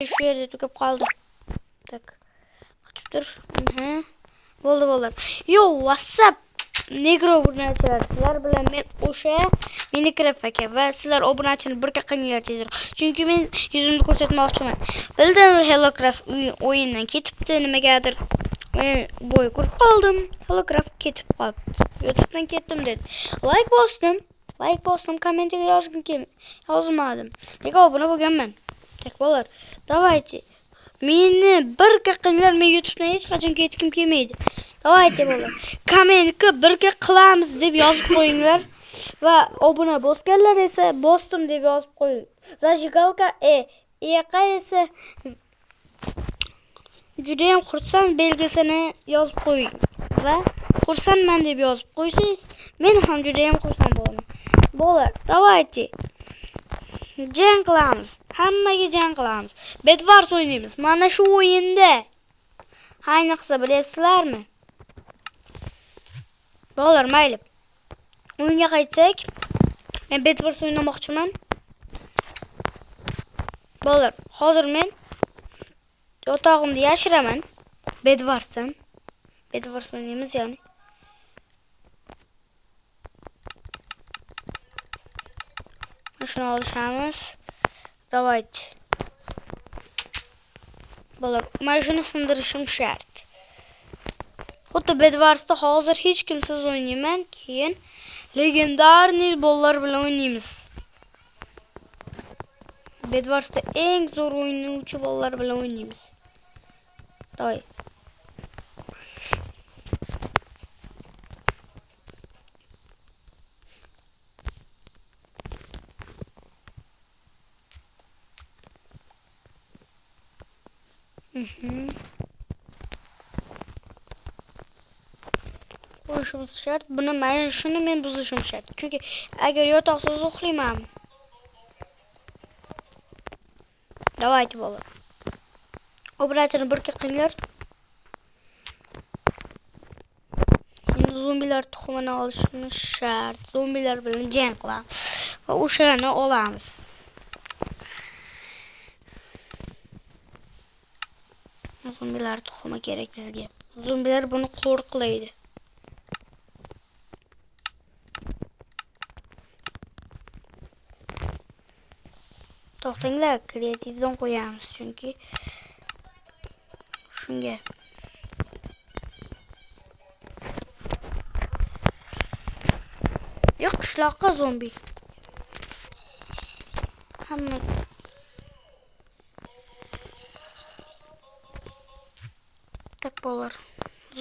Şu yerde tükep kaldı. Tak. Kaçıp dur. Hı. Boldu. Yo, WhatsApp. Negro obunachilar. Sizlar bilan men o'sha Minecraft aka va sizlar obunachini bir qilinglar tezroq. Chunki men yuzimni ko'rsatmoqchiman. Bildim, Hellocraft o'yindan ketibdi, nimagadir. Men bo'y ko'rib qoldim. Hellocraft ketib qolibdi. YouTube'dan ketdim dedi. Like bosdim, kommentga yozmadim. Nega obuna bo'lganman? Tak bo'lar. Давайте. Meni bir qilinglar, men YouTube'dan hech qachon ketkim kelmaydi. Давайте bo'lar. Kommentga birga qilamiz deb yozib qo'yinglar va obuna bosganlar esa bosdim deb yozib qo'ying. Zajigalka eqa esa juda ham xursand belgisini yozib qo'ying va xursandman deb yozib qo'ysangiz, men ham juda ham xursand bo'laman. Bo'lar. Давайте. Jang qilamiz. Hammaga jang qilamiz. Bedwars o'ynaymiz. Mana shu o'yinda. Ayniqsa bilasizlarmi? Bo'lar, mayli. O'yinga qaytsak, men Bedwars o'ynamoqchiman. Bo'lar, hozir men yotog'imda yashiraman. Bedwarsdan. Bedwars o'ynaymiz ya'ni. Shuni olishamiz. Давайте. Bo'lar, men shuni sindirishim shart. Xuddi Bedwarsda hozir hech kimsiz o'ynayman, keyin legendarniy bollar bilan o'ynaymiz. Bedwarsda eng zo'r o'ynayuvchi bollar bilan o'ynaymiz. Davay. Qo'yishimiz shart. Buni mana shuni men buzishim shart. Chunki agar yotoqsiz uxlayman. Давайте bo'lar. Obrachini bir qilinglar. Endi zombilar tuxumini olishimiz shart. Zombilar bilan jang qilamiz va o'shani olamiz. Zombilar tuxumi kerak bizga. Zombilar buni qo'riqlaydi. To'xtanglar, kreativdan qo'yamiz chunki shunga. Yo'q, qishloqqa zombi. Hamma tak bo'lar.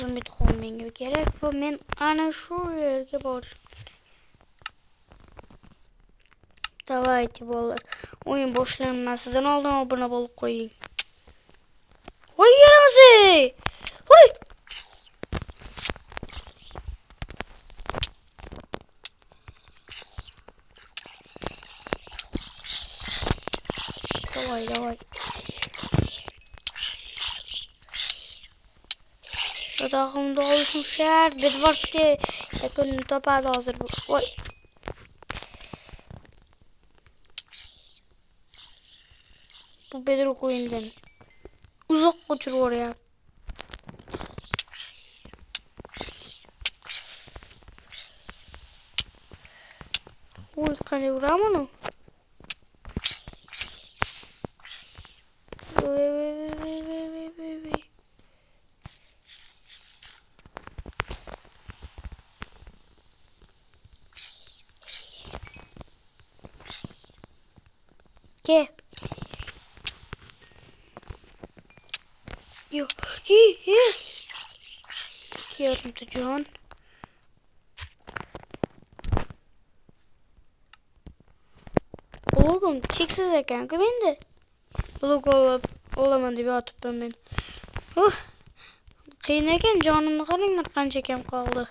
Zombi tuxumi menga kerak va men ana shu yerga borishim. Давайте bo'lar. O'yin boshlanmasidan oldin obuna bo'lib qo'ying. Voy yaramasi! Voy! Давай. Yotog'imda olishim shart. Bedwarsga yakunini topadi hozir. Voy! Bu bedrock o'yindan uzoq qochirib o'ryapti. Voy, qanday uraman u? Ke. Yo, Kerim'de John. Oğlum çeksiz ekan ki ben de. Blok olaman deb yotibman men. Qiyin ekan, jonimni qaranglar qancha kam qoldi.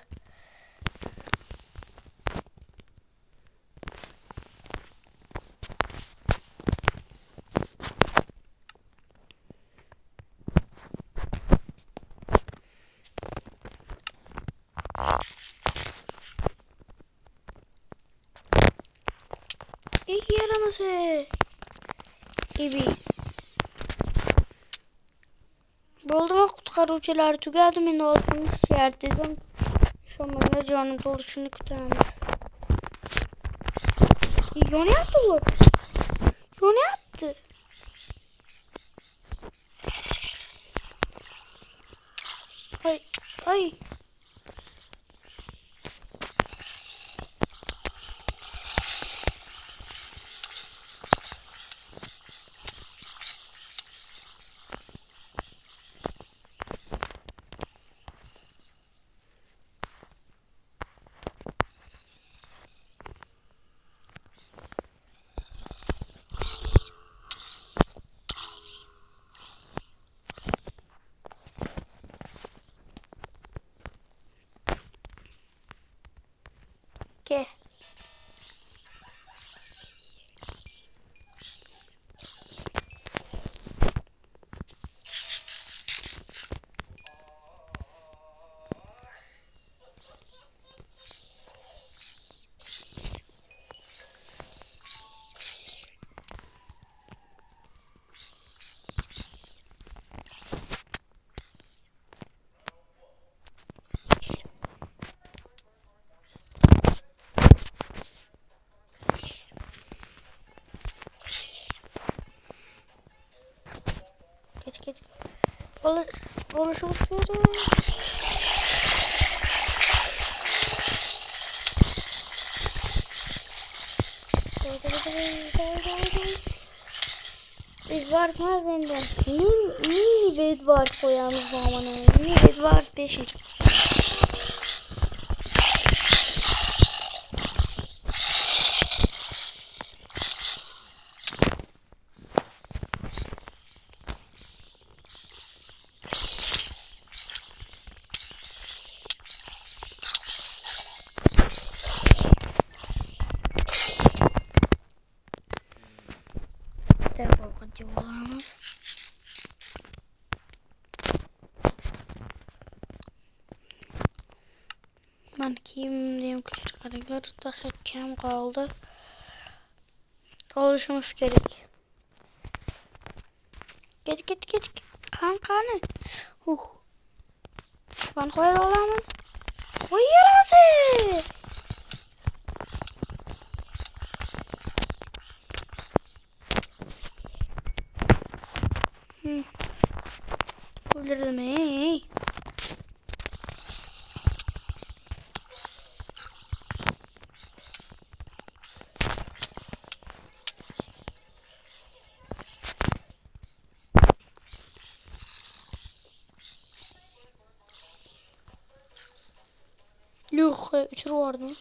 Yaramasa. Gibi. Bo'ldi mu qutqaruvchilar tugadi, men oltimiz shart dedim. Şomanga canı doluşunu kutamiz. Yonyapti bu. Yonyapti. Ay, ay. Ke. Geç. Oluşumuz gerek. Bedwars enden. Mini Bedwars koyalım zamana. Mini Bedwars 5. kısım. Tekrar gidiyorlarımız. Ben kim diyeyim, küçük karakter daha kem kaldı. Oluşumuz gerek. Git. Kankanı. Ben koyar olamaz. Oy yaramazı. Öldürdüm ey. Yok, uçur vardı.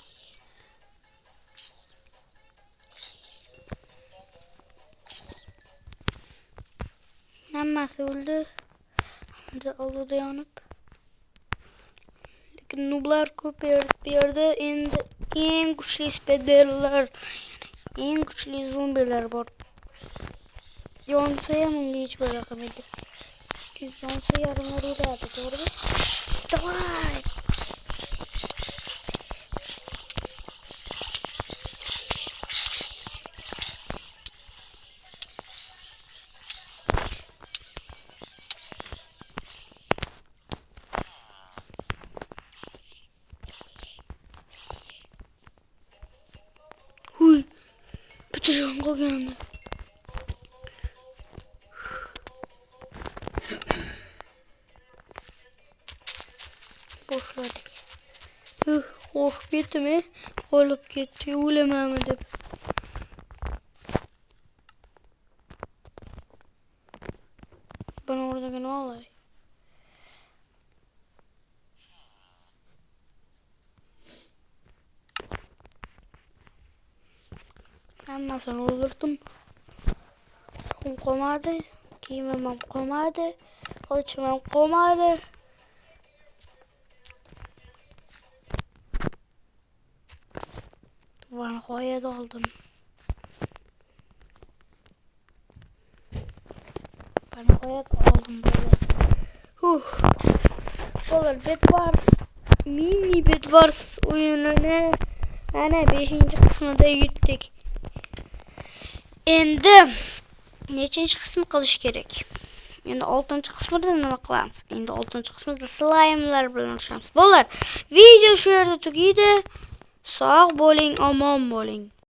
Hammasi öldü. Oldu yanıp. Lekin nublar ko'p bir yerde en güçlü spiderler, en güçlü zombiler var. Yonsaya mı hiç bırakamedi. Çünkü yonsaya yarınları uğradı, doğru mu? Davay! Huy! Bütün jonga geldi. Boşladık. Korkup gitti mi? Olup gitti. Ölemem edip. Ben orada ne olay? Ama sen öldürdüm. Kum komadı. Giymemem komadı. Kılıçmam komadı. Duvarına koya doldum. Ben koya doldum böyle. Olur Bedwars. Mini Bedwars oyununu. Yani 5. kısmında yuttuk. Endi neçinci kısmı kılış gerek. Endi 6-qismida nima qilamiz? Endi 6-qismida slayme'lar bilan urushamiz. Bolalar, video shu yerda tugaydi. Sog' bo'ling, omon bo'ling.